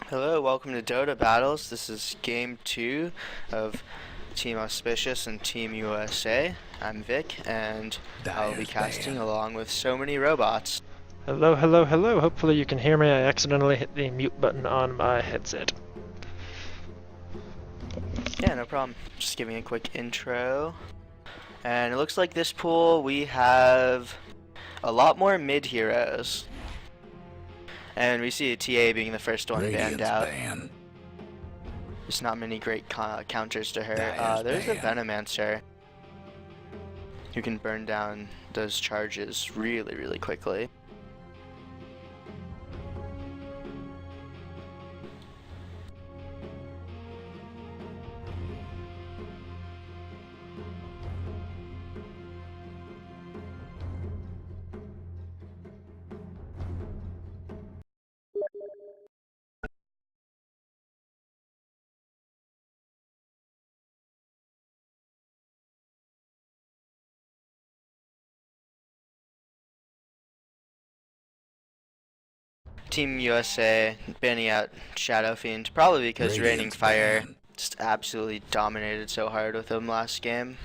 Hello, welcome to Dota Battles. This is game 2 of Team Auspicious and Team USA. I'm Vick, and I'll be casting along with So Many Robots. Hello, hello, hello. Hopefully you can hear me. I accidentally hit the mute button on my headset. Yeah, no problem. Just giving a quick intro. And it looks like this pool we have a lot more mid-heroes. And we see a TA being the first one banned out. There's not many great counters to her. There's a Venomancer who can burn down those charges really, really quickly. Team USA banning out Shadow Fiend, probably because Raining Fire just absolutely dominated so hard with him last game.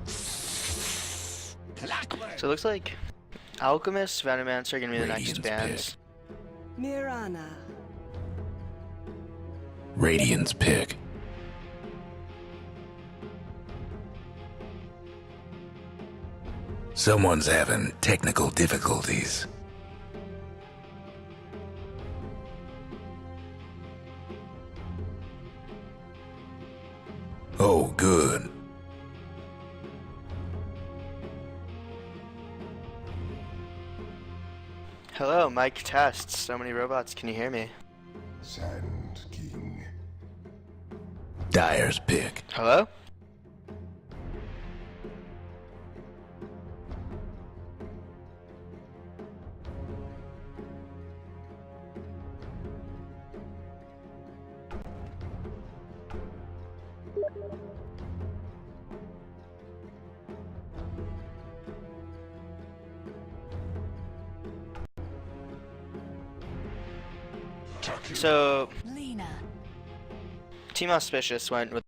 So it looks like Alchemist, Venomancer are gonna be the next bans. Mirana. Radiant's pick. Someone's having technical difficulties. Oh, good. Hello, mic tests. So many robots, can you hear me? Sand King. Dyer's pick. Hello? So, Lena. Team Auspicious went with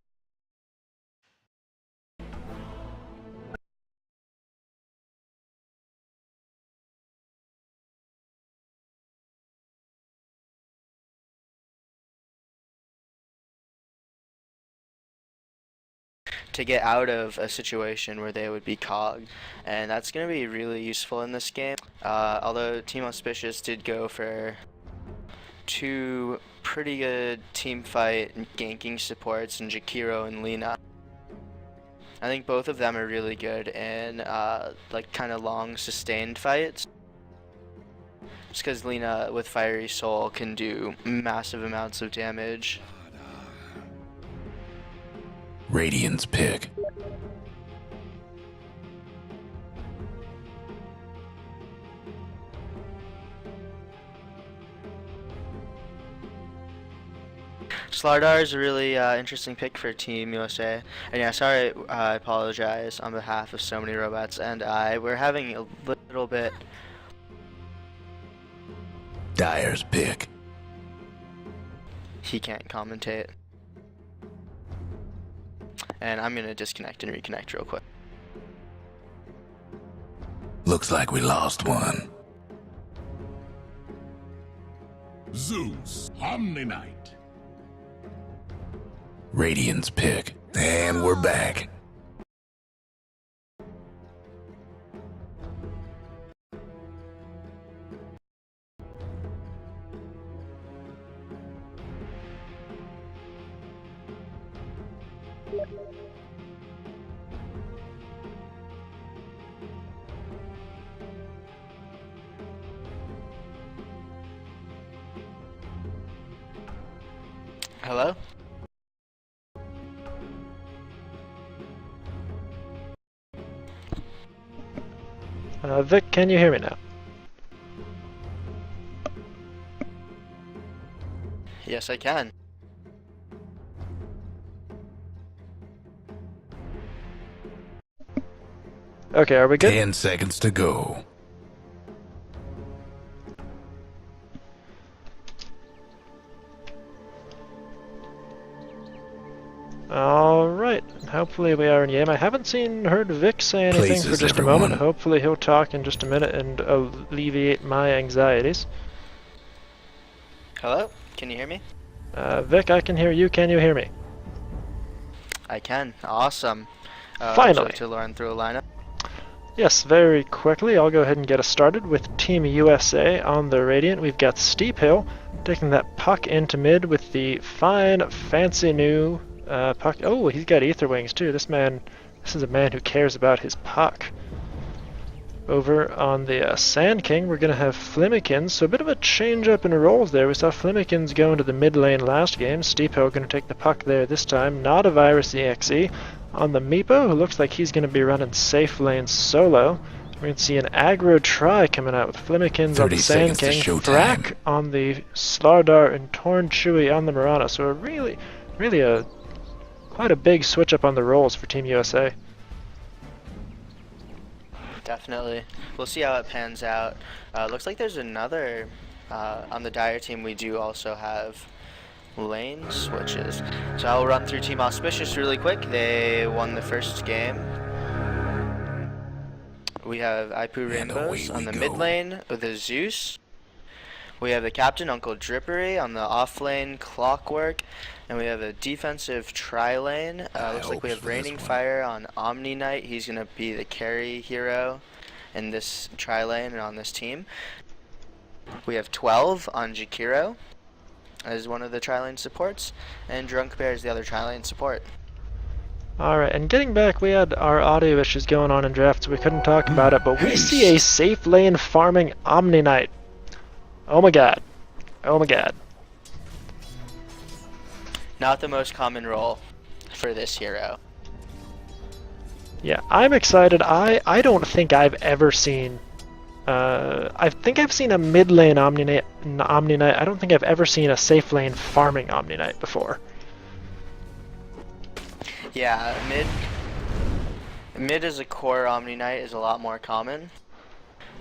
to get out of a situation where they would be cogged, and that's going to be really useful in this game. Although Team Auspicious did go for two pretty good team fight and ganking supports in Jakiro and Lena. I think both of them are really good in like kind of long sustained fights. Just because Lena with Fiery Soul can do massive amounts of damage. Radiant's pick. Slardar is a really interesting pick for Team USA. And yeah, sorry, I apologize on behalf of So Many Robots and we're having a little bit. Dyer's pick. He can't commentate. And I'm gonna disconnect and reconnect real quick. Looks like we lost one. Zeus, Omni-Knight. Radiant's pick. And we're back. Hello? Vic, can you hear me now? Yes, I can. Okay, are we good? 10 seconds to go. Alright, hopefully we are in game. I haven't heard Vick say anything Places, for just everyone. a moment. Hopefully he'll talk in just a minute and alleviate my anxieties. Hello? Can you hear me? Vick, I can hear you. Can you hear me? I can. Awesome. Finally. To learn through a lineup. Yes, very quickly, I'll go ahead and get us started with Team USA on the Radiant. We've got Steep Hill taking that puck into mid with the fine, fancy new puck. Oh, he's got ether wings too. This is a man who cares about his puck. Over on the Sand King, we're going to have Flimmikins, so a bit of a change up in roles there. We saw Flimmikins go into the mid lane last game. Steep Hill going to take the puck there this time. Not a Virus EXE. On the Meepo, who looks like he's going to be running safe lane solo. We're going to see an aggro try coming out with Flimmikins on the Sand King, Thrak on the Slardar, and Torn Chewy on the Murata. So really quite a big switch up on the roles for Team USA. Definitely. We'll see how it pans out. Looks like there's another, on the Dire team we do also have lane switches. So I'll run through Team Auspicious really quick. They won the first game. We have Ipu Rainbows on the mid lane with a Zeus. We have the captain, Uncle Drippery, on the off lane, Clockwork. And we have a defensive tri-lane. Looks like we have Raining Fire on Omni Knight. He's going to be the carry hero in this tri-lane and on this team. We have 12 on Jakiro as one of the tri-lane supports. And Drunk Bear is the other tri-lane support. Alright, and getting back, we had our audio issues going on in draft, so we couldn't talk about it, but we see a safe lane farming Omni Knight. Oh my god. Oh my god. Not the most common role for this hero. Yeah, I'm excited. I don't think I've ever seen... I think I've seen a mid lane Omni Knight. I don't think I've ever seen a safe lane farming Omni Knight before. Yeah, mid as a core Omni Knight is a lot more common.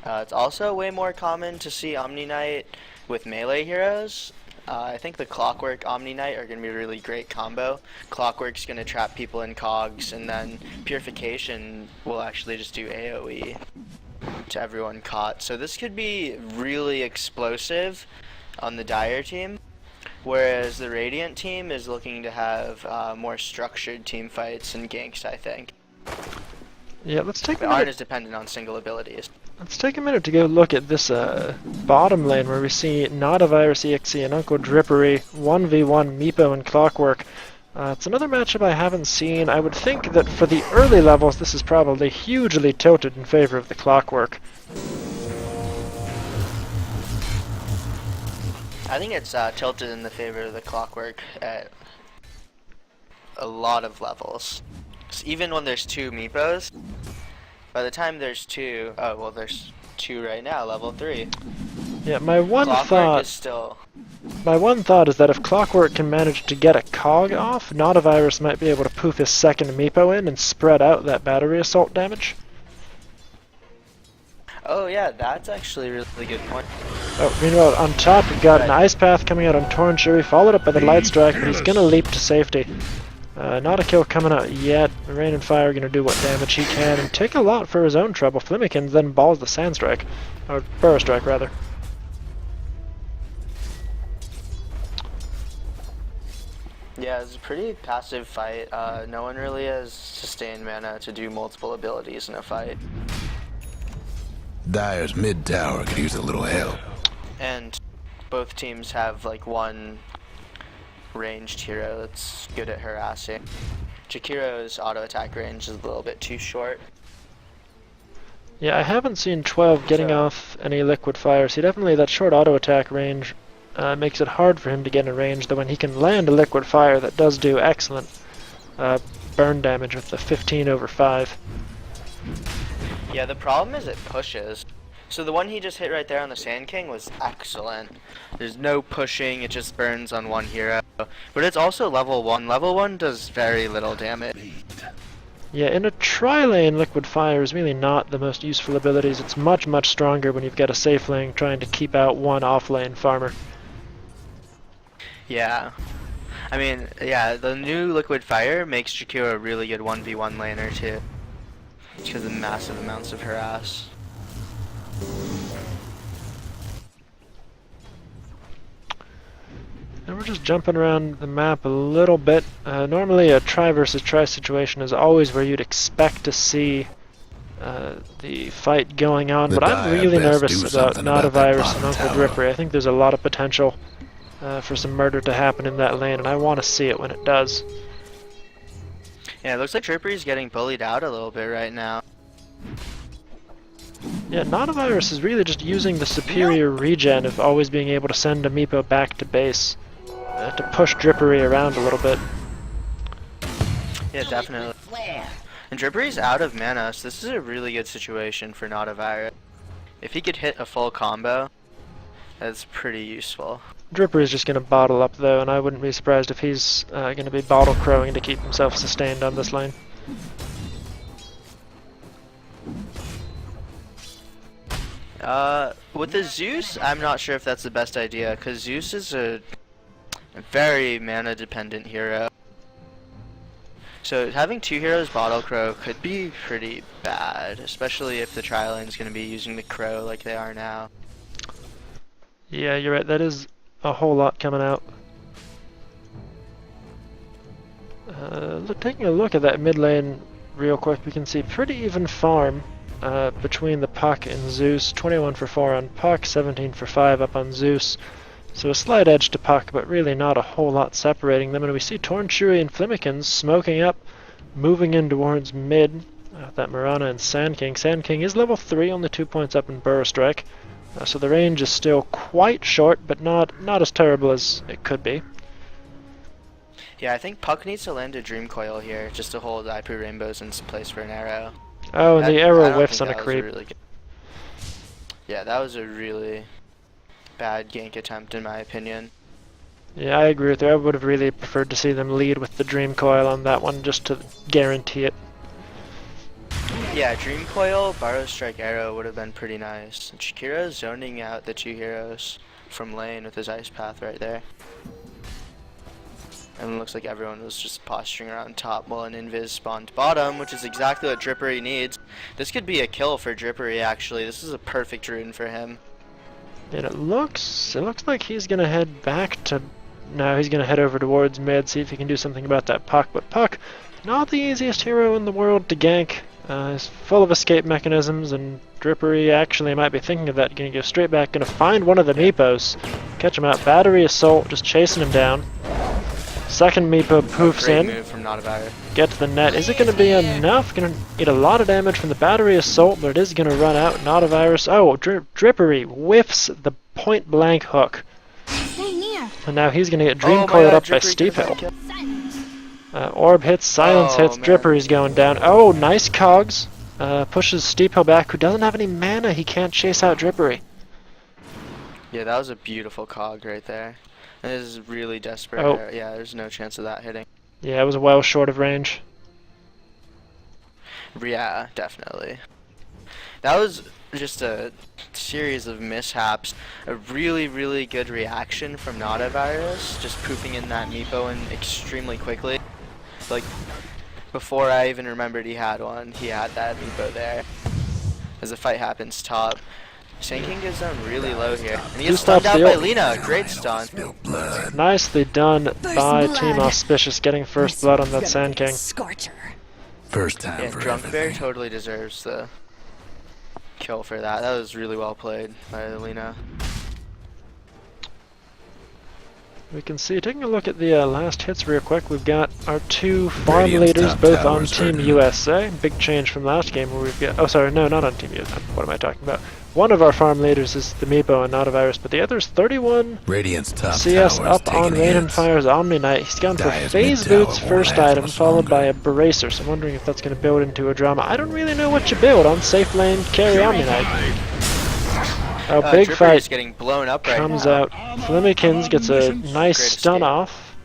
It's also way more common to see Omni Knight with melee heroes. I think the Clockwork Omni Knight are going to be a really great combo. Clockwork's going to trap people in cogs, and then Purification will actually just do AoE to everyone caught. So this could be really explosive on the Dire team, whereas the Radiant team is looking to have more structured team fights and ganks, I think. Yeah, let's take They aren't as dependent on single abilities. Let's take a minute to go look at this bottom lane where we see Not a Virus EXE and Uncle Drippery 1v1 Meepo and Clockwork. It's another matchup I haven't seen. I would think that for the early levels this is probably hugely tilted in favor of the Clockwork. I think it's tilted in the favor of the Clockwork at a lot of levels. So even when there's two Meepos, by the time there's two, oh well, there's two right now, level 3. Yeah, my one Clockwork is still. thought is that if Clockwork can manage to get a cog off, Not a Virus might be able to poof his second Meepo in and spread out that battery assault damage. Oh yeah, that's actually a really good point. Oh, meanwhile, on top we've got an Ice Path coming out on Torn Chewy, followed up by the Light Strike, but he's gonna leap to safety. Not a kill coming out yet. Rain and Fire are going to do what damage he can and take a lot for his own trouble. Flimmikins then balls the Sand Strike. Or Burrow Strike, rather. Yeah, it's a pretty passive fight. No one really has sustained mana to do multiple abilities in a fight. Dire's mid tower could use a little help. And both teams have like one ranged hero that's good at harassing. Jakiro's auto attack range is a little bit too short. Yeah, I haven't seen 12 getting off any liquid fires. He definitely, that short auto attack range makes it hard for him to get in range, though when he can land a liquid fire that does do excellent burn damage with the 15/5. Yeah, the problem is it pushes. So the one he just hit right there on the Sand King was excellent. There's no pushing, it just burns on one hero. But it's also level 1. Level 1 does very little damage. Yeah, in a tri-lane, Liquid Fire is really not the most useful abilities. It's much, much stronger when you've got a safe lane trying to keep out one off-lane farmer. Yeah. I mean, yeah, the new Liquid Fire makes Jakiro a really good 1v1 laner too. Because of the massive amounts of harass. And we're just jumping around the map a little bit. Normally a try versus try situation is always where you'd expect to see the fight going on, The but I'm Dire really best nervous do about something about that Nadavirus and bottom Uncle tower. Drippery. I think there's a lot of potential for some murder to happen in that lane, and I want to see it when it does. Yeah, it looks like Drippery's getting bullied out a little bit right now. Yeah, Nadavirus is really just using the superior regen of always being able to send a Meepo back to base to push Drippery around a little bit. Yeah, definitely. And Drippery's out of mana, so this is a really good situation for Nadavirus. If he could hit a full combo, that's pretty useful. Drippery's just going to bottle up though, and I wouldn't be surprised if he's going to be bottle crowing to keep himself sustained on this lane. With the Zeus, I'm not sure if that's the best idea, because Zeus is a very mana dependent hero. So having two heroes bottle crow could be pretty bad, especially if the tri-lane is going to be using the crow like they are now. Yeah, you're right, that is a whole lot coming out. Taking a look at that mid lane real quick, we can see pretty even farm between the Puck and Zeus. 21 for 4 on Puck, 17 for 5 up on Zeus. So a slight edge to Puck, but really not a whole lot separating them. And we see Tornchuri and Flimmikins smoking up, moving in towards mid. That Mirana and Sand King. Sand King is level 3, only 2 points up in Burrow Strike. So the range is still quite short, but not as terrible as it could be. Yeah, I think Puck needs to land a Dream Coil here, just to hold Ipu Rainbows in place for an arrow. Oh, and the I arrow don't whiffs think on a that was creep. really good. Yeah, that was a really bad gank attempt in my opinion. Yeah, I agree with you. I would have really preferred to see them lead with the Dream Coil on that one, just to guarantee it. Yeah, Dream Coil, Burrow Strike Arrow would have been pretty nice. Shakiro's zoning out the two heroes from lane with his Ice Path right there. And it looks like everyone was just posturing around top while an Invis spawned bottom, which is exactly what Drippery needs. This could be a kill for Drippery actually. This is a perfect rune for him. And it looks like he's gonna head back to... No, he's gonna head over towards mid, see if he can do something about that Puck. But Puck, not the easiest hero in the world to gank. He's full of escape mechanisms, and Drippery actually might be thinking of that. Gonna go straight back, gonna find one of the Meepos, catch him out. Battery Assault, just chasing him down. Second Meepo poofs Great in, move from Nadavirus. get to the net. Is it going to be enough? Going to get a lot of damage from the Battery Assault, but it is going to run out. Nadavirus. Oh, Drippery whiffs the point blank hook. Stay near. And now he's going to get Dream Oh my Coiled God, up by Drippery Steep could've Hill. been Orb hits, Silence Oh, hits, man. Drippery's going down. Oh, nice cogs. Pushes Steep Hill back, who doesn't have any mana. He can't chase out Drippery. Yeah, that was a beautiful cog right there. This is really desperate. Oh. Yeah, there's no chance of that hitting. Yeah, it was well short of range. Yeah, definitely. That was just a series of mishaps. A really, really good reaction from Nadavirus, just poofing in that Meepo in extremely quickly. Like, before I even remembered he had one, he had that Meepo there. As the fight happens top, Sand King goes down really low here. And he gets stunned out by Lina. Great stun. Spill blood. Nicely done by blood. Team Auspicious, getting first blood on that Sand King. Scorcher. First time Yeah, for Drunk Bear everything. totally deserves the kill for that. That was really well played by Lina. We can see, taking a look at the last hits real quick, we've got our two farm Radiant's leaders top both on tower's Team hurting. USA. Big change from last game where we've got... Oh, sorry, no, not on Team USA. What am I talking about? One of our farm leaders is the Meepo and Nadavirus, but the other's 31 Radiant's top CS tower's up on taking Rain and hits. Fire's Omni Knight. He's gone for Dire's Phase mid-tower Boots won't first last item, much followed longer. by a Bracer, so I'm wondering if that's going to build into a drama. I don't really know what you build on safe lane carry Omni Knight. Oh, big Dripper fight is getting blown up right comes now. out. Flimmikins gets a nice Great stun escape. off.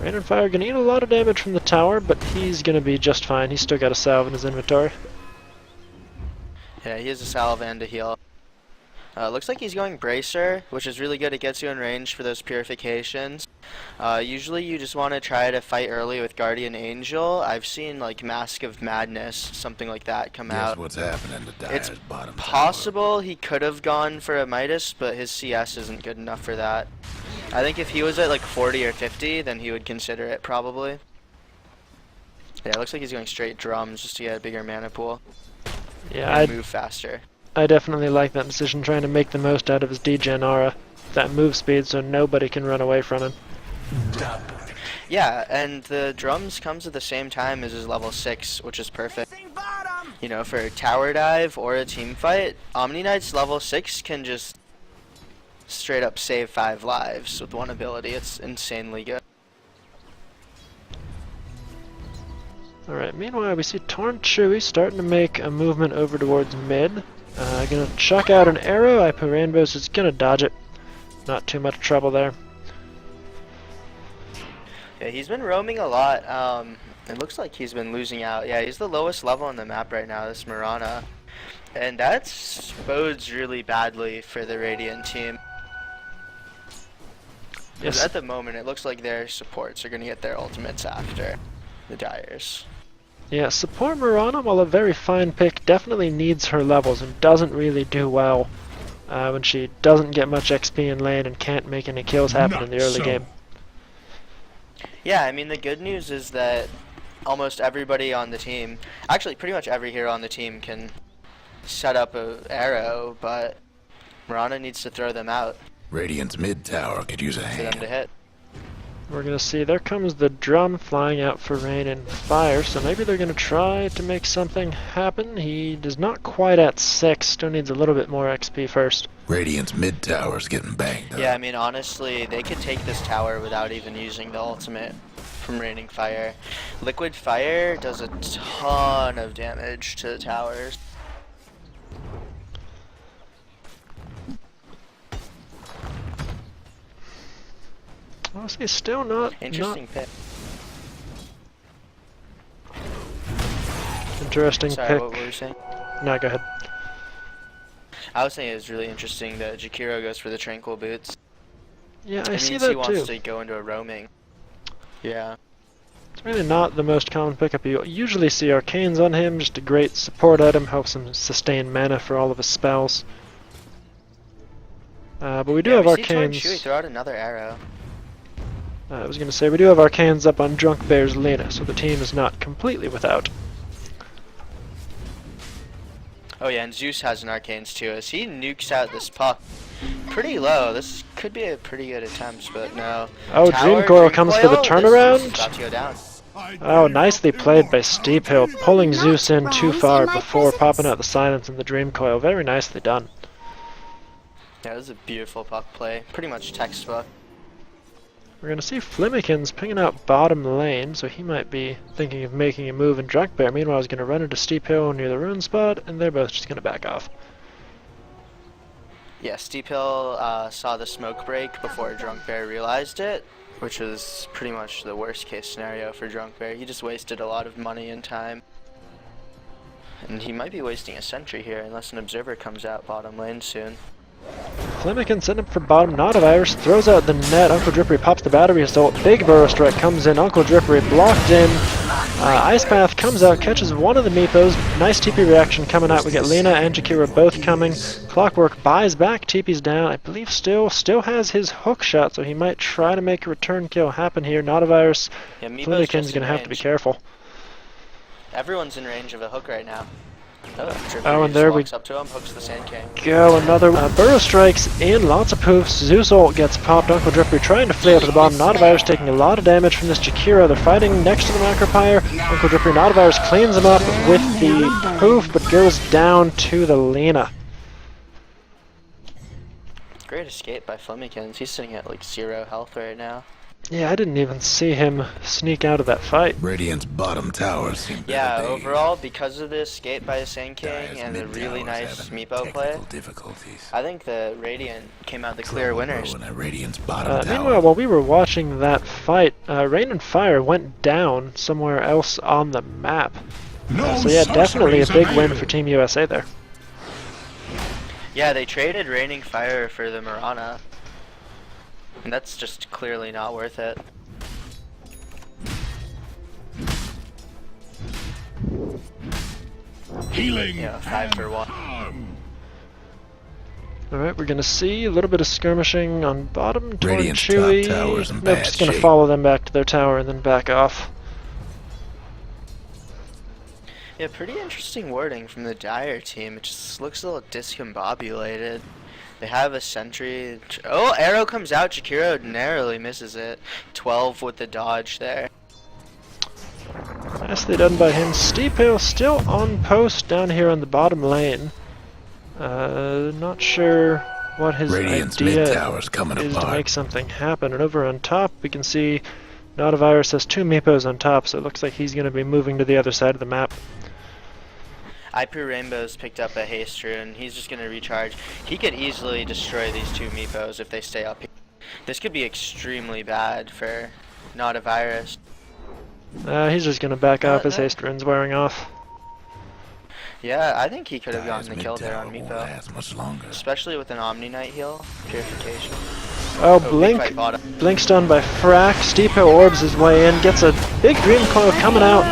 Rain and Fire gonna eat a lot of damage from the tower, but he's gonna be just fine. He's still got a salve in his inventory. Yeah, he has a salve and a heal. Looks like he's going Bracer, which is really good. It gets you in range for those purifications. Usually you just want to try to fight early with Guardian Angel. I've seen like Mask of Madness, something like that, come Guess out. what's happening to Dyer's It's bottom possible he could have gone for a Midas, but his CS isn't good enough for that. I think if he was at like 40 or 50, then he would consider it probably. Yeah, it looks like he's going straight drums just to get a bigger mana pool Yeah, and move faster. I definitely like that decision, trying to make the most out of his degen aura. That move speed so nobody can run away from him. Yeah, and the drums comes at the same time as his level 6, which is perfect. You know, for a tower dive or a team fight, Omni Knight's level 6 can just straight up save 5 lives with one ability. It's insanely good. Alright, meanwhile we see Torn Chewy starting to make a movement over towards mid. Gonna chuck out an arrow. I put Rainbows, it's gonna dodge it. Not too much trouble there. Yeah, he's been roaming a lot. It looks like he's been losing out. Yeah, he's the lowest level on the map right now, this Murica. And that bodes really badly for the Radiant team. Because Yes. at the moment, it looks like their supports are going to get their ultimates after the Dyers. Yeah, support Murica, while a very fine pick, definitely needs her levels and doesn't really do well when she doesn't get much XP in lane and can't make any kills happen in the early game. Yeah, I mean, the good news is that almost everybody on the team, actually pretty much every hero on the team can set up an arrow, but Murica needs to throw them out Radiant's mid tower could use a for them to hand. hit. We're gonna see, there comes the drum flying out for Rain and Fire, so maybe they're gonna try to make something happen. He is not quite at 6, still needs a little bit more XP first. Radiant's mid tower's getting banged up. Yeah, I mean, honestly, they could take this tower without even using the ultimate from Raining Fire. Liquid Fire does a ton of damage to the towers. Honestly, still not Interesting pick. interesting Sorry, pick. what were you saying? No, go ahead. I was saying it was really interesting that Jakiro goes for the Tranquil Boots. Yeah, I It see means that he wants too. to go into a roaming. Yeah. It's really not the most common pickup. You usually see Arcanes on him, just a great support item, helps him sustain mana for all of his spells. But we do have we see Torn Arcanes. Chewy throw out another arrow. I was gonna say, we do have Arcanes up on Drunk Bear's Lena, so the team is not completely without. Oh yeah, and Zeus has an Arcanes too, as he nukes out this puck pretty low. This could be a pretty good attempt, but no. Oh, Dream Coil comes for the This is turnaround. about to go down. Oh, nicely played by Steep Hill, pulling Zeus in too far before popping out the silence in the Dream Coil. Very nicely done. Yeah, this is a beautiful puck play. Pretty much textbook. We're gonna see Flimmikins pinging out bottom lane, so he might be thinking of making a move in Drunk Bear. Meanwhile, he's gonna run into Steep Hill near the rune spot, and they're both just gonna back off. Yeah, Steep Hill saw the smoke break before Drunk Bear realized it, which was pretty much the worst case scenario for Drunk Bear. He just wasted a lot of money and time. And he might be wasting a sentry here unless an observer comes out bottom lane soon. Flemmikin setting up for bottom, not a virus, throws out the net, Uncle Drippery pops the battery assault, big burrow strike comes in, Uncle Drippery blocked in, Ice Path comes out, catches one of the Meepos, nice TP reaction coming out, we get Lena and Jakira both coming, Clockwork buys back, TP's down, I believe still has his hook shot, so he might try to make a return kill happen here, not a virus, Yeah, Meepo's Flemmikin's just gonna in have to be range. careful. Everyone's in range of a hook right now. Oh, Drippery Oh, and just there we walks up to him, hooks the Sand King. Go, another burrow strikes in, lots of poofs, Zeus ult gets popped, Uncle Drippery trying to flee out to the bottom, Notavirus taking a lot of damage from this Jakira, they're fighting next to the Macropyre, Uncle Drippery, Notavirus cleans him up with the poof, but goes down to the Lena. Great escape by Flemikins. He's sitting at like 0 health right now. Yeah, I didn't even see him sneak out of that fight. Radiant's bottom tower seems Yeah, better days. overall, because of the escape by the Sand King Dyer's and the mid really tower's nice having Meepo play, technical difficulties. I think the Radiant came out the clear winners. At Radiant's bottom tower. Meanwhile, while we were watching that fight. Rain and Fire went down somewhere else on the map. No So yeah, definitely a sorceries big win available. for Team USA there. Yeah, they traded Raining Fire for the Murana. And that's just clearly not worth it. Healing. Yeah, 5 for 1. Alright, we're gonna see a little bit of skirmishing on bottom. Torn Radiant's top Chewy. tower's in Nope, bad just gonna shape. follow them back to their tower and then back off. Yeah, pretty interesting wording from the Dire team. It just looks a little discombobulated. They have a sentry. Oh, arrow comes out. Jakiro narrowly misses it. 12 with the dodge there. Nicely done by him. Steephill still on post down here on the bottom lane. Not sure what his Radiant's idea mid tower's coming is to apart. make something happen. And over on top, we can see Notavirus has 2 Meepos on top, so it looks like he's going to be moving to the other side of the map. Ipu Rainbow's picked up a haste rune. He's just going to recharge. He could easily destroy these 2 Meepos if they stay up here. This could be extremely bad for not a virus. He's just going to back off. His no. haste rune's wearing off. Yeah, I think he could have Dire's gotten the mid kill there tower on won't Meepo. last much longer. Especially with an Omni Knight heal. Purification. Oh, Big Blink. fight bottom. Blink stun by Frack. Steephill orbs his way in. Gets a big Dream Coil coming out.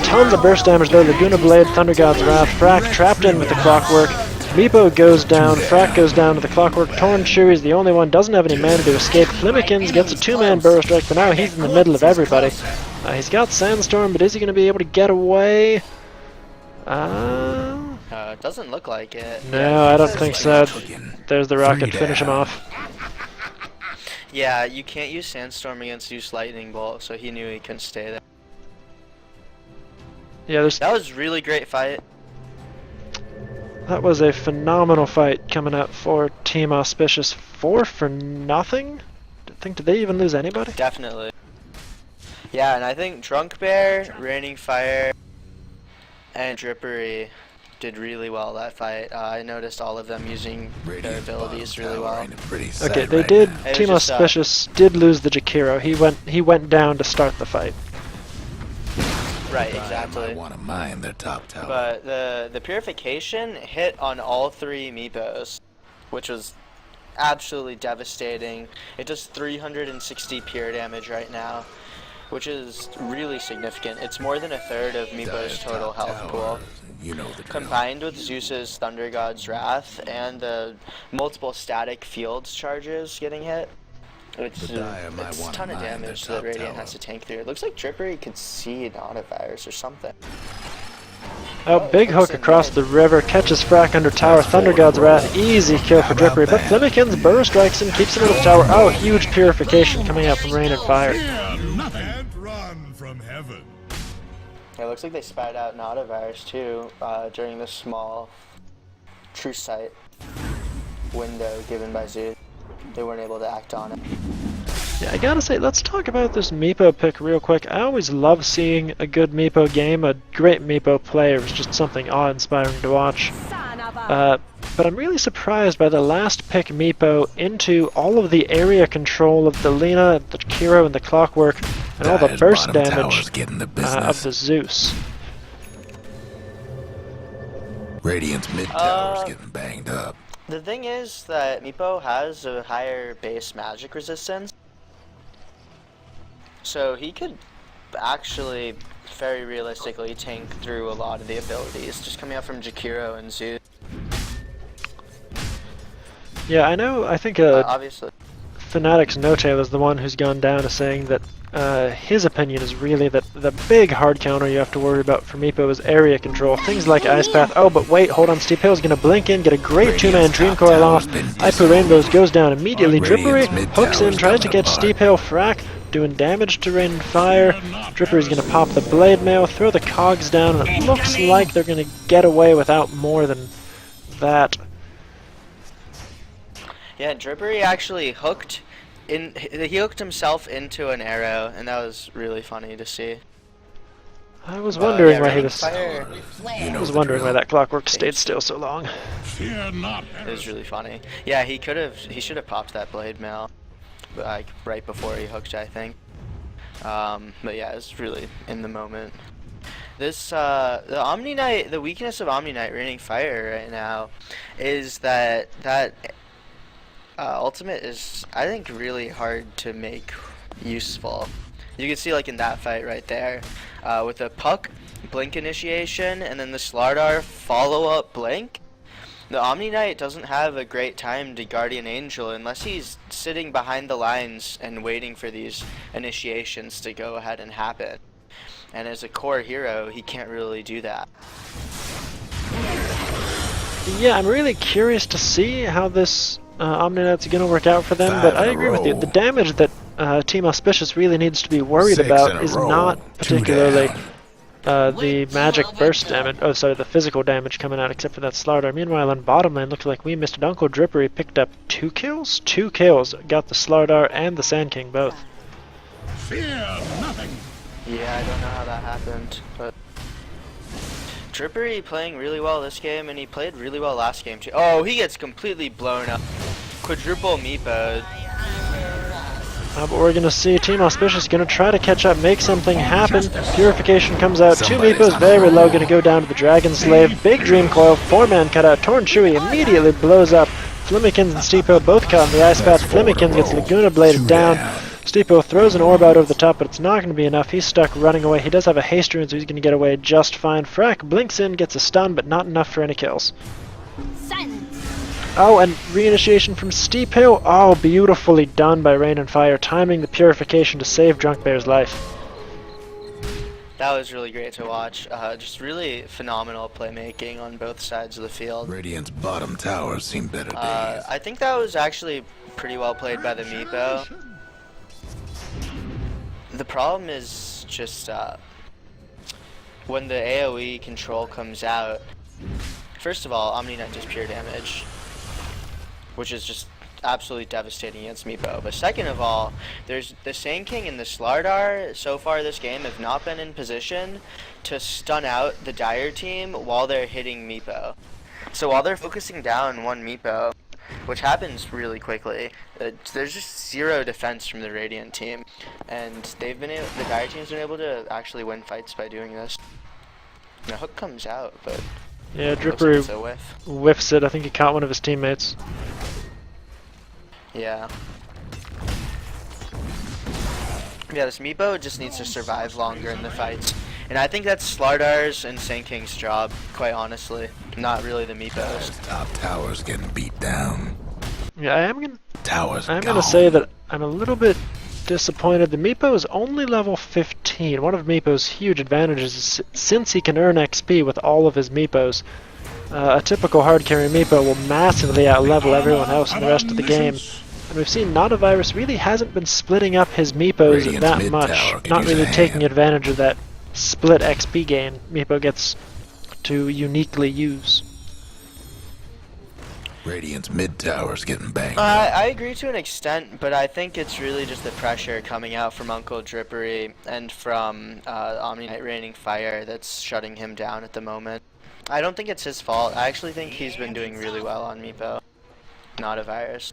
Tons of burst damage though. Laguna Blade, Thunder God's Wrath. Frack trapped in with the Clockwork. Meepo goes down. Frack goes down to the Clockwork. Torn Chewy's the only one. Doesn't have any mana to escape. Flimikins gets a 2-man Burrow Strike, but now he's in the middle of everybody. He's got Sandstorm, but is he going to be able to get away? It doesn't look like it. No, I don't think so. There's the rocket. Three Finish him down. off. Yeah, you can't use Sandstorm against use Lightning Bolt, so he knew he couldn't stay there. Yeah, That was really great fight. that was a phenomenal fight coming up for Team Auspicious. 4 for nothing? Did they even lose anybody? Definitely. Yeah, and I think Drunk Bear, Raining Fire, and Drippery did really well that fight. I noticed all of them using their Radiant's abilities bottom really tower well. ain't in pretty Okay, sight they right did. now. It Team was just, Auspicious did lose the Jakiro. He went down to start the fight. Right, Dire exactly. might want to mine their top tower. But the Purification hit on all 3 Meepos, which was absolutely devastating. It does 360 pure damage right now, which is really significant. It's more than a third of Meepo's Dire's total top health tower, pool. You know the drill. Combined with Zeus's Thunder God's Wrath and the multiple static fields charges getting hit, it's The Dire might a wanna ton of mine their damage that top Radiant tower. has to tank through. It looks like Drippery could see an Autovirus or something. Oh, big hook across the river, catches Frack under tower, Thunder God's Wrath, easy kill for Drippery, but Flimikins Burrow Strikes him, keeps him in the tower. Oh, huge Purification coming out from Rain and Fire. Fear nothing. And run from heaven. It looks like they spied out an Autovirus too during this small true sight window given by Zeus. They weren't able to act on it. Yeah, I gotta say, let's talk about this Meepo pick real quick. I always love seeing a good Meepo game. A great Meepo player is just something awe-inspiring to watch. But I'm really surprised by the last pick Meepo into all of the area control of the Lina, the Kiro, and the Clockwork, and all the Dire's burst bottom damage tower's getting the of business. the Zeus. Radiant's mid tower's getting banged up. The thing is that Meepo has a higher base magic resistance, so he could actually very realistically tank through a lot of the abilities just coming out from Jakiro and Zeus. Yeah, I know, I think Obviously. Fnatic's No-Tail is the one who's gone down to saying that his opinion is really that the big hard counter you have to worry about for Meepo is area control. Things like Ice Path. Oh, but wait, hold on. Steephill's going to blink in, get a great 2-man Dream Coil off. Ipu Rainbows goes down immediately. Drippery hooks in, tries to catch Steephill. Frack doing damage to Rain and Fire. Drippery's going to pop the Blade Mail, throw the cogs down, and it looks like they're going to get away without more than that. Yeah, Drippery actually hooked himself into an arrow, and that was really funny to see. I was wondering Yeah, why he Rain was. Fire, I was wondering why that Clockwork stayed still so long. Fear not. it was really funny. Yeah, he should have popped that Blade Mail, like right before he hooked, I think. But yeah, it's really in the moment. This the Omni Knight, the weakness of Omni Knight raining fire right now is that ultimate is, I think, really hard to make useful. You can see like in that fight right there, with the Puck blink initiation and then the Slardar follow up blink. The Omni Knight doesn't have a great time to Guardian Angel unless he's sitting behind the lines and waiting for these initiations to go ahead and happen. And as a core hero, he can't really do that. Yeah, I'm really curious to see how this Omni Knight's going to work out for them, but I agree with you. The damage that Team Auspicious really needs to be worried about is not particularly the magic burst damage, oh sorry, the physical damage coming out except for that Slardar. Meanwhile on bottom lane, looks like we missed it. Uncle Drippery picked up 2 kills? 2 kills. Got the Slardar and the Sand King both. Fear nothing. Yeah, I don't know how that happened, but Drippery playing really well this game, and he played really well last game too. Oh, he gets completely blown up. Quadruple Meepo. But we're going to see Team Auspicious going to try to catch up, make something happen. Purification comes out, 2 Meepos very low, going to go down to the Dragon Slave. Big Dream Coil, 4-man cutout. Torn Chewy immediately blows up. Flimmikins and Steepo both caught in the Ice Path. Flimmikins gets Laguna Bladed down. Steepo throws an orb out over the top, but it's not going to be enough. He's stuck running away. He does have a haste rune, so he's going to get away just fine. Frack blinks in, gets a stun, but not enough for any kills. Silence. Oh, and reinitiation from Steep Hill. Oh, beautifully done by Rain and Fire, timing the purification to save Drunk Bear's life. That was really great to watch. Just really phenomenal playmaking on both sides of the field. Radiant's bottom towers seem better days. I think that was actually pretty well played by the Meepo. The problem is just when the AoE control comes out. First of all, Omni Knight does pure damage, which is just absolutely devastating against Meepo. But second of all, there's the Sand King and the Slardar so far this game have not been in position to stun out the Dire team while they're hitting Meepo. So while they're focusing down one Meepo, which happens really quickly, there's just zero defense from the Radiant team, and the Dire team's been able to actually win fights by doing this. The hook comes out, but Yeah, looks like Drippery it's a whiff. whiffs it. I think he caught one of his teammates. Yeah. Yeah, this Meepo just needs to survive longer in the fights. And I think that's Slardar's and Sand King's job, quite honestly. Not really the Meepo's. Top towers getting beat down. Yeah, I'm Towers gonna say that I'm a little bit disappointed. The Meepo is only level 15. One of Meepo's huge advantages is since he can earn XP with all of his Meepos, a typical hard carry Meepo will massively outlevel everyone else in the rest of the game. And we've seen Notavirus really hasn't been splitting up his Meepos Radiant's that mid much, tower could not use a really taking hand. advantage of that split XP gain Meepo gets to uniquely use. Radiant's mid tower's getting banged. I agree to an extent, but I think it's really just the pressure coming out from Uncle Drippery and from Omni Knight raining fire that's shutting him down at the moment. I don't think it's his fault. I actually think he's been doing really well on Meepo, not a virus.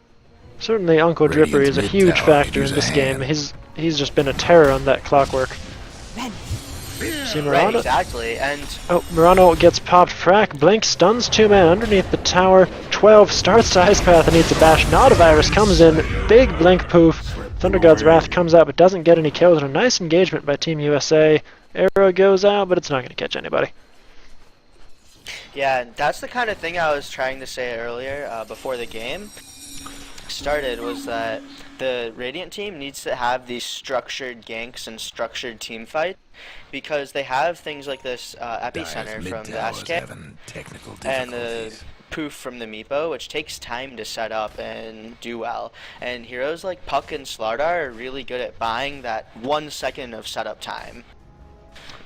Certainly Uncle Radiant's Drippery is a mid huge tower factor could in use a this game. hand. He's just been a terror on that clockwork. See Right, Murano? exactly, and Oh, Murano gets popped. Frack, Blink stuns 2-man underneath the tower. 12 starts to Ice Path and needs a bash. Notavirus comes in, big Blink poof. Thunder God's Wrath comes out but doesn't get any kills. And a nice engagement by Team USA. Arrow goes out, but it's not going to catch anybody. yeah, that's the kind of thing I was trying to say earlier before the game started, was that the Radiant team needs to have these structured ganks and structured team fights, because they have things like this epicenter Dyer's from mid the tower's SK having technical and the difficulties. poof from the Meepo, which takes time to set up and do well. And heroes like Puck and Slardar are really good at buying that 1 second of setup time.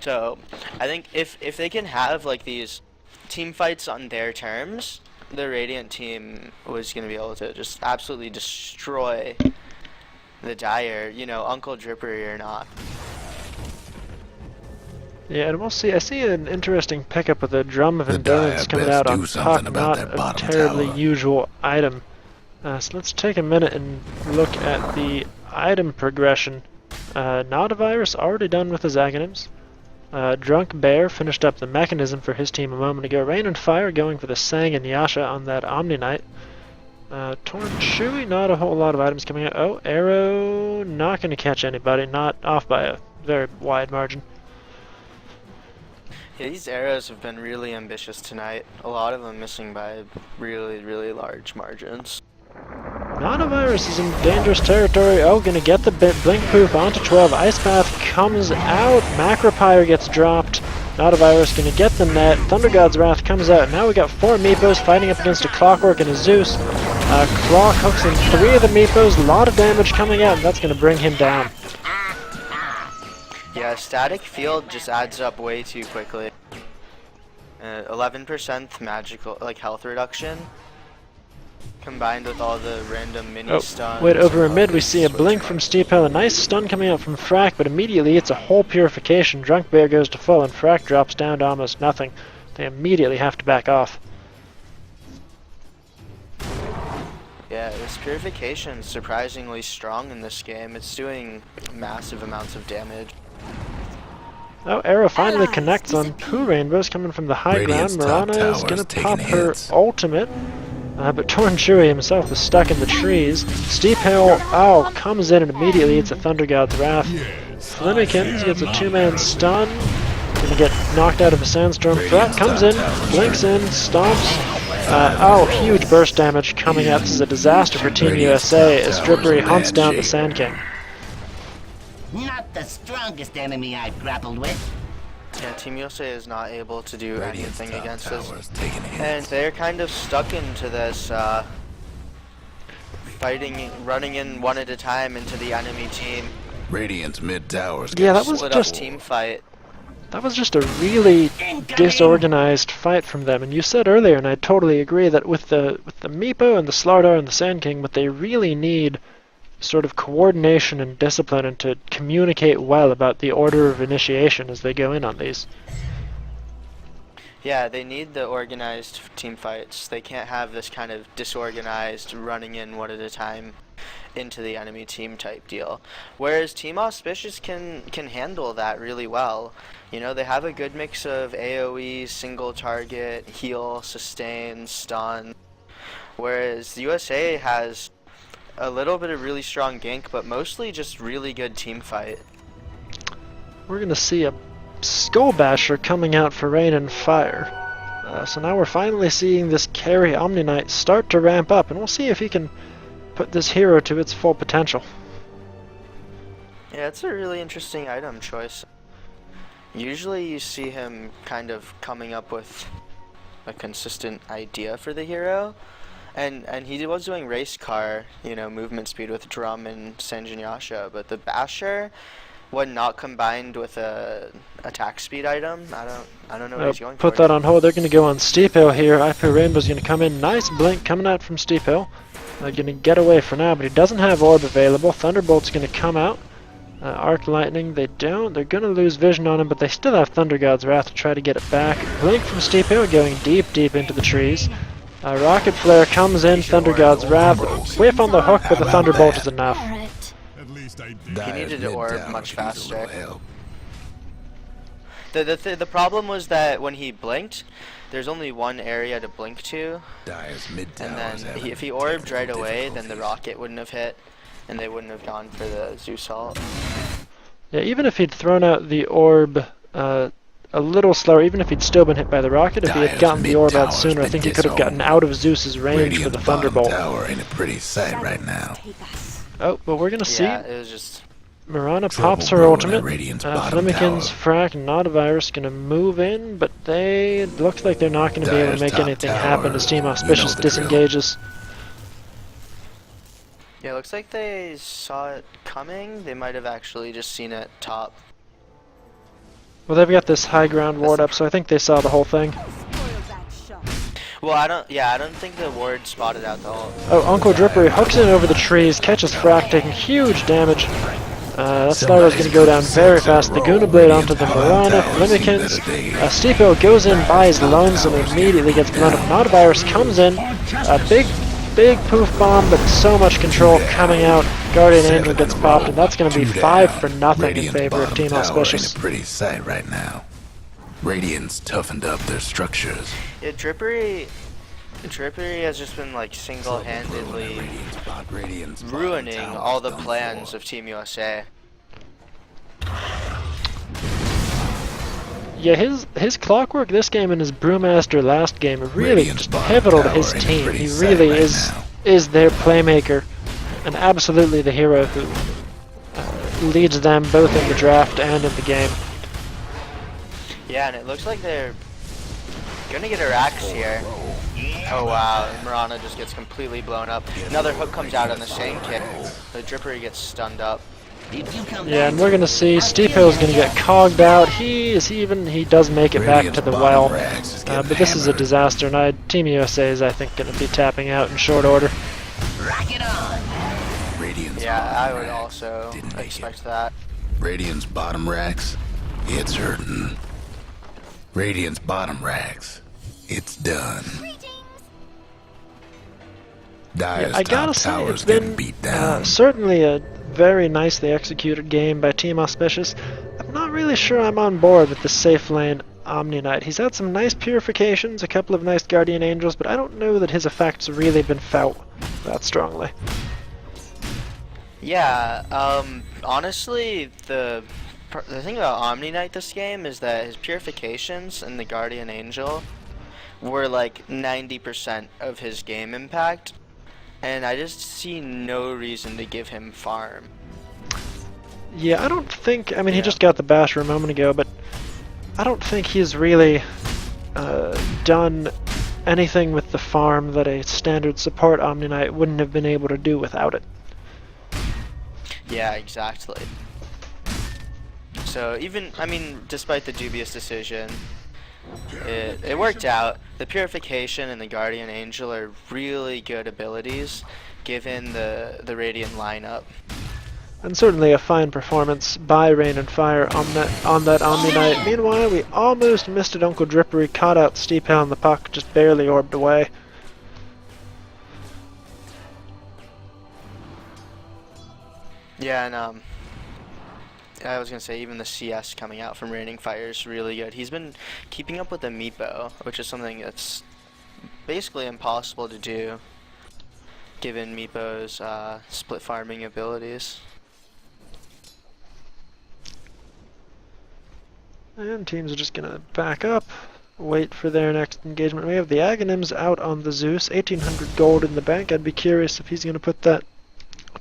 So I think if they can have like these team fights on their terms, the Radiant team was going to be able to just absolutely destroy the Dire, you know, Uncle Drippery or not. Yeah, and we'll see. I see an interesting pickup with a Drum of The Endurance Dire coming best out do on something Puck, about not that a bottom terribly tower. usual item. So let's take a minute and look at the item progression Nautilus already done with his Aghanims. Drunk Bear finished up the mechanism for his team a moment ago. Rain and Fire going for the Sang and Yasha on that Omni Knight. Torn Chewy, not a whole lot of items coming out. Oh, Arrow, not going to catch anybody, not off by a very wide margin. Yeah, these arrows have been really ambitious tonight. A lot of them missing by really, really large margins. Nanovirus is in dangerous territory. Oh, gonna get the blink proof onto 12. Ice Bath comes out. Macropyre gets dropped. Nanovirus gonna get the net. Thunder God's Wrath comes out. Now we got 4 Meepos fighting up against a Clockwork and a Zeus. Clock hooks in 3 of the Meepos. A lot of damage coming out, and that's gonna bring him down. Yeah, static field just adds up way too quickly. 11% magical, like health reduction, combined with all the random mini stuns. Wait, over in mid we see a blink from Steep Hill, a nice stun coming out from Frack, but immediately it's a whole purification. Drunk Bear goes to full and Frack drops down to almost nothing. They immediately have to back off. Yeah, this purification is surprisingly strong in this game. It's doing massive amounts of damage. Oh, Arrow finally connects on 2 rainbows coming from the high Radiant's ground. top Mirana is tower going is to taking pop her hits. ultimate, but Torn Shui himself is stuck in the trees. Steep Hill, comes in and immediately it's a Thunder God's Wrath. Flemikins gets a 2-man stun, gonna get knocked out of a Sandstorm. Threat comes in, blinks in, stomps. Huge burst damage coming out. This is a disaster for Team USA as Drippery hunts down the Sand King. Not the strongest enemy I've grappled with. Yeah, Team USA is not able to do Radiant's anything top against tower us. is taking hits. And they're kind of stuck into this, running in one at a time into the enemy team. Radiant's mid towers. Yeah, that was Split just up team fight. That was just a really disorganized fight from them. And you said earlier, and I totally agree, that with the Meepo and the Slardar and the Sand King, what they really need sort of coordination and discipline and to communicate well about the order of initiation as they go in on these. Yeah, they need the organized team fights. They can't have this kind of disorganized running in one at a time into the enemy team type deal. Whereas Team Auspicious can handle that really well. You know, they have a good mix of AoE, single target, heal, sustain, stun. Whereas the USA has a little bit of really strong gank, but mostly just really good team fight. We're going to see a Skull Basher coming out for Rain and Fire. So now we're finally seeing this carry Omni Knight start to ramp up, and we'll see if he can put this hero to its full potential. Yeah, it's a really interesting item choice. Usually you see him kind of coming up with a consistent idea for the hero. And he was doing race car, you know, movement speed with Drum and Sanjin Yasha, but the Basher, when not combined with a attack speed item, I don't know what he's going Put for. that on hold. They're going to go on Steep Hill here. IP Rainbow's going to come in. Nice blink coming out from Steep Hill. They're going to get away for now, but he doesn't have Orb available. Thunderbolt's going to come out. Arc Lightning, they don't. They're going to lose vision on him, but they still have Thunder God's Wrath to try to get it back. Blink from Steep Hill going deep into the trees. Rocket Flare comes in, Thunder God's Wrath, whiff on the hook, but the Thunderbolt is enough. At least I did. He needed to orb much faster. Help. The problem was that when he blinked, there's only one area to blink to, Dire's mid and towers then having if he orbed right technical away, then the difficulties. rocket wouldn't have hit, and they wouldn't have gone for the Zeus ult. Yeah, even if he'd thrown out the orb a little slower, even if he'd still been hit by the rocket, if he had Dire's gotten the mid orb out tower's sooner, I been think he could have gotten disowned. out of Zeus's range for the Radiant's bottom Thunderbolt. tower ain't a pretty sight right now. Oh, but we're gonna see. Yeah, it was just... Mirana Trouble pops her brewing ultimate. at Radiant's bottom Flemikins, tower. Frack, and Nautilus gonna move in, but they looks like they're not gonna be able to Dire's make top anything tower, happen as Team you know Auspicious the drill. disengages. Yeah, looks like they saw it coming. They might have actually just seen it top. Well, they've got this high ground ward up, so I think they saw the whole thing. Well, I don't think the ward spotted out the ult. Oh, Uncle Drippery hooks in over the trees, catches Frack, taking huge damage. That Slyro's gonna go down very fast. The Guna Blade onto the Mirana, Flemikins. Steepo goes in, buys Lonesome, immediately gets blown up. Nautilus comes in, a big poof bomb, but so much control coming out. Guardian 7 Angel gets in a popped, row. and that's going to be 2 5 down. for nothing in Radiant's favor of bottom Team tower Auspicious. ain't a pretty sight right now. Radiant's toughened up their structures. Yeah, Drippery has just been like single-handedly Radiant's bottom ruining tower's all the done plans for. of Team USA. Yeah, his clockwork this game and his Brewmaster last game are really Radiant's just bottom pivotal to tower his ain't a team. pretty He sight really right is now. their playmaker, and absolutely the hero who leads them both in the draft and in the game. Yeah, and it looks like they're gonna get a Rax here. Oh wow, Murica just gets completely blown up. Another hook comes out on the same kick. The Drippery gets stunned up. Yeah, and we're gonna see Steephill's gonna get cogged out. He does make it back to the well, but this is a disaster, and Team USA is, I think, gonna be tapping out in short order. Yeah, I would also expect that. Radiant's bottom racks, it's hurting. Radiant's bottom racks, it's done. Dire's I gotta top say, tower's it's getting been beat down. certainly a very nicely executed game by Team Auspicious. I'm not really sure I'm on board with the safe lane Omni Knight. He's had some nice purifications, a couple of nice Guardian Angels, but I don't know that his effects really been felt that strongly. Yeah, honestly, the thing about Omni Knight this game is that his purifications and the Guardian Angel were like 90% of his game impact, and I just see no reason to give him farm. Yeah, I don't think, I mean, he just got the Basher a moment ago, but I don't think he's really done anything with the farm that a standard support Omni Knight wouldn't have been able to do without it. Yeah, exactly. So even, I mean, despite the dubious decision, it worked out. The Purification and the Guardian Angel are really good abilities, given the Radiant lineup. And certainly a fine performance by Rain and Fire on that Omni Knight. Meanwhile, we almost missed it. Uncle Drippery caught out Steephil on the puck, just barely orbed away. Yeah, and I was gonna say even the CS coming out from Raining Fire is really good. He's been keeping up with the Meepo, which is something that's basically impossible to do, given Meepo's split farming abilities. And teams are just gonna back up, wait for their next engagement. We have the Aghanims out on the Zeus, 1800 gold in the bank. I'd be curious if he's gonna put that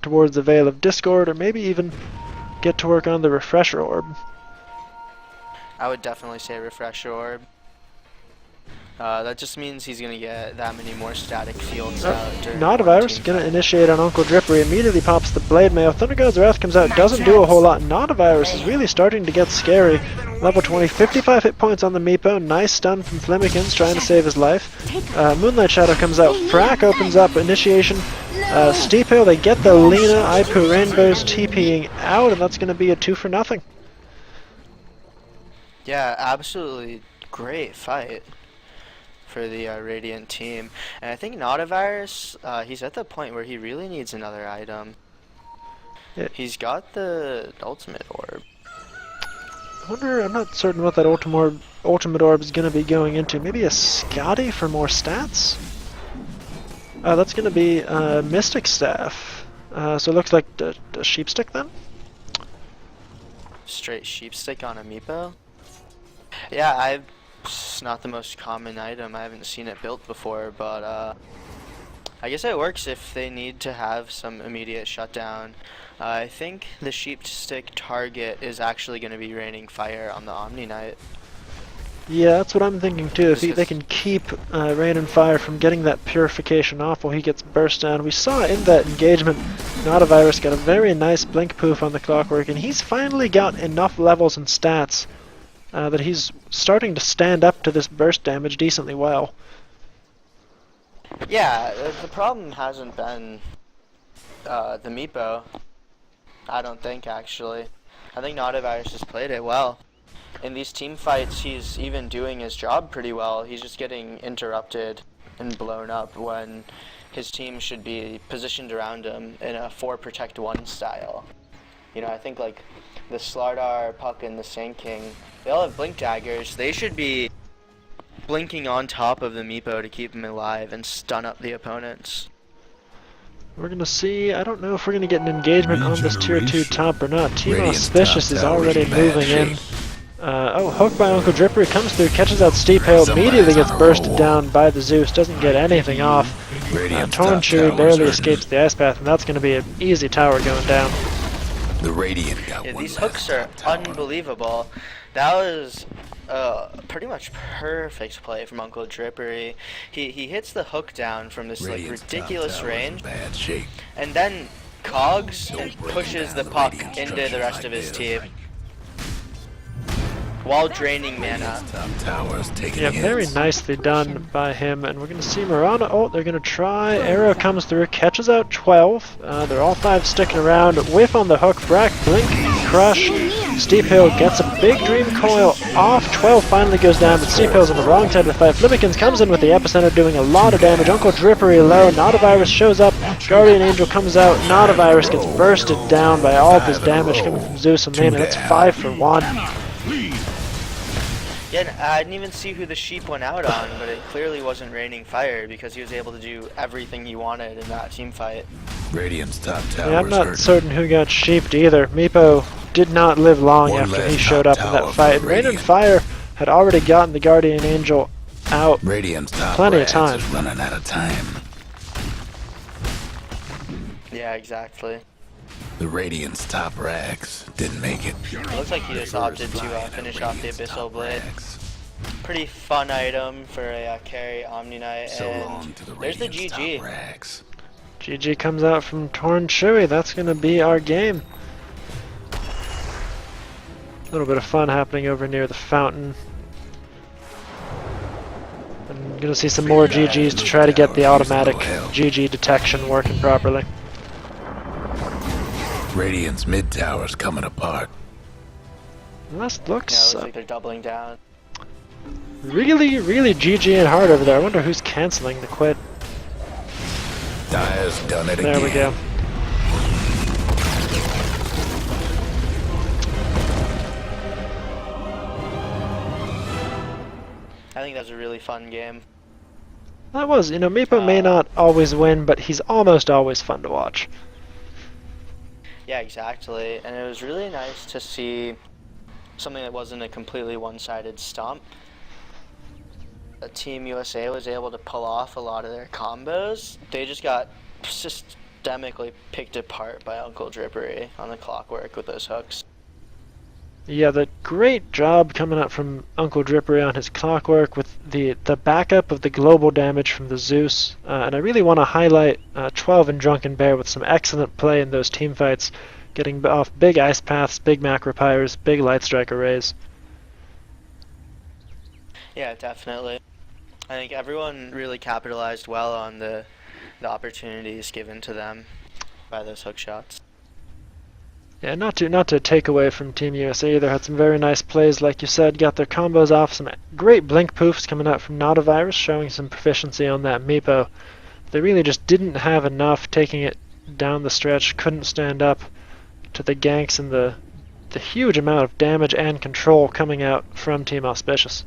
towards the Veil of Discord, or maybe even get to work on the Refresher Orb. I would definitely say Refresher Orb. That just means he's gonna get that many more static fields out during Notavirus team gonna fight. initiate on Uncle Drippery, immediately pops the Blade Mail. Thunder God's Wrath comes out, doesn't do a whole lot. Notavirus is really starting to get scary. Level 20, 55 hit points on the Meepo. Nice stun from Flemikins trying to save his life. Moonlight Shadow comes out. Frack opens up. Initiation. Steephil, they get the Lena. Ipu Rainbows TPing out, and that's going to be a 2 for nothing. Yeah, absolutely great fight for the Radiant team. And I think Notavirus, he's at the point where he really needs another item. Yeah. He's got the Ultimate Orb. I wonder, I'm not certain what that Ultimate Orb is going to be going into. Maybe a Scotty for more stats? That's going to be Mystic Staff. So it looks like the Sheepstick then? Straight Sheepstick on a Meepo? Yeah, it's not the most common item. I haven't seen it built before, but I guess it works if they need to have some immediate shutdown. I think the Sheepstick target is actually going to be Raining Fire on the Omni Knight. Yeah, that's what I'm thinking too. If they Because- can keep Rain and Fire from getting that purification off while he gets burst down. We saw in that engagement, Notavirus got a very nice blink poof on the Clockwork, and he's finally got enough levels and stats that he's starting to stand up to this burst damage decently well. Yeah, the problem hasn't been the Meepo. I don't think, actually. I think Notavirus has played it well. In these team fights, he's even doing his job pretty well. He's just getting interrupted and blown up when his team should be positioned around him in a 4 protect 1 style. You know, I think like the Slardar, Puck, and the Sand King, they all have blink daggers. They should be blinking on top of the Meepo to keep him alive and stun up the opponents. We're gonna see, I don't know if we're gonna get an engagement on this tier 2 Regeneration. top or not. Team Radiant's Auspicious top is tower already is in bad moving in. shape. Oh, hooked by Uncle Drippery, comes through, catches out Steep Hill, immediately gets bursted down by the Zeus, doesn't get anything off. Radiant's Torn top Chewy tower's barely hurting. escapes the ice path, and that's gonna be an easy tower going down. The Radiant got Yeah, one these last hooks are top tower. unbelievable. That was pretty much perfect play from Uncle Drippery. He hits the hook down from this like Radiant's top ridiculous tower's in range, bad shape. and then cogs Don't and break pushes down the the puck Radiant into the structure rest like of his this. team while draining mana. Radiant's top tower's taking Yeah, very hits. nicely done by him, and we're gonna see Murana. Oh, they're gonna try. Arrow comes through, catches out 12. They're all 5 sticking around. Whiff on the hook, Brack, Blink, Crush. Steep Hill gets a big Dream Coil off. 12 finally goes down, but Steep Hill's on the wrong side of the fight. Flimmikins comes in with the epicenter, doing a lot of damage. Uncle Drippery low. Not a Virus shows up. Guardian Angel comes out. Not a Virus gets bursted down by all of his damage coming from Zeus and Mana. That's 5 for 1. Yeah, and I didn't even see who the sheep went out on, but it clearly wasn't raining fire because he was able to do everything he wanted in that team fight. Radiant's top tower's Yeah, I'm not hurting. certain who got sheeped either. Meepo did not live long One after he last showed top up in tower that fight. for Rain and Radiant. Fire had already gotten the Guardian Angel out. Radiant's top Plenty of rags time. is running out of time. Yeah, exactly. The Radiant's top rags didn't make it. It looks like he just opted to finish off the Abyssal Blade. Pretty fun item for a carry Omni Knight, So long and to the there's the Radiant's GG. top rags. GG comes out from Torn Chewy. That's going to be our game. A little bit of fun happening over near the fountain. I'm going to see some more GGs to try to get the automatic GG detection working properly. Radiant's mid tower's coming apart. And that Yeah, it looks looks like they're doubling down. really, really GG and hard over there. I wonder who's canceling the quit. Dire's done it again. There we go. I think that was a really fun game. That was, you know, Meepo may not always win, but he's almost always fun to watch. Yeah, exactly. And it was really nice to see something that wasn't a completely one-sided stomp. Team USA was able to pull off a lot of their combos. They just got systemically picked apart by Uncle Drippery on the clockwork with those hooks. Yeah, the great job coming up from Uncle Drippery on his clockwork with the backup of the global damage from the Zeus. And I really want to highlight 12 and Drunken Bear with some excellent play in those team fights, getting off big ice paths, big macro pyres, big light strike arrays. Yeah, definitely. I think everyone really capitalized well on the opportunities given to them by those hook shots. Yeah, not to take away from Team USA either. Had some very nice plays, like you said, got their combos off. Some great blink poofs coming out from Notavirus, showing some proficiency on that Meepo. They really just didn't have enough, taking it down the stretch, couldn't stand up to the ganks and the huge amount of damage and control coming out from Team Auspicious.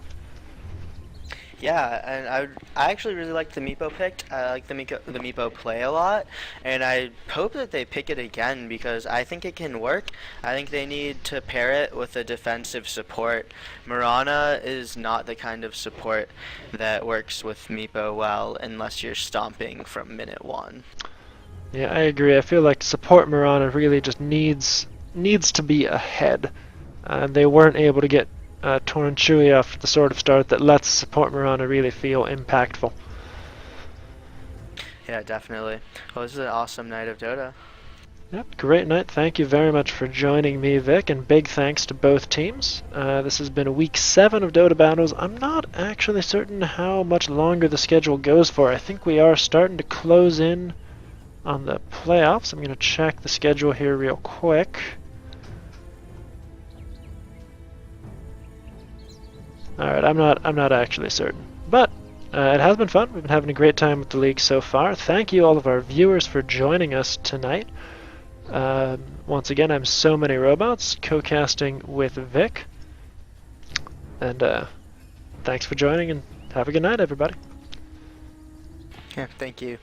Yeah, and I actually really like the Meepo picked. I like the Meepo play a lot, and I hope that they pick it again because I think it can work. I think they need to pair it with a defensive support. Murana is not the kind of support that works with Meepo well unless you're stomping from minute 1. Yeah, I agree. I feel like support Murana really just needs to be ahead. They weren't able to get Torn Chewy off the sort of start that lets support Murana really feel impactful. Yeah, definitely. Well, this is an awesome night of Dota. Yep, great night. Thank you very much for joining me, Vic, and big thanks to both teams. This has been week 7 of Dota Battles. I'm not actually certain how much longer the schedule goes for. I think we are starting to close in on the playoffs. I'm going to check the schedule here real quick. Alright, I'm not actually certain. But It has been fun. We've been having a great time with the league so far. Thank you all of our viewers for joining us tonight. Once again, I'm So Many Robots, co-casting with Vick. And thanks for joining, and have a good night, everybody. Yeah, thank you.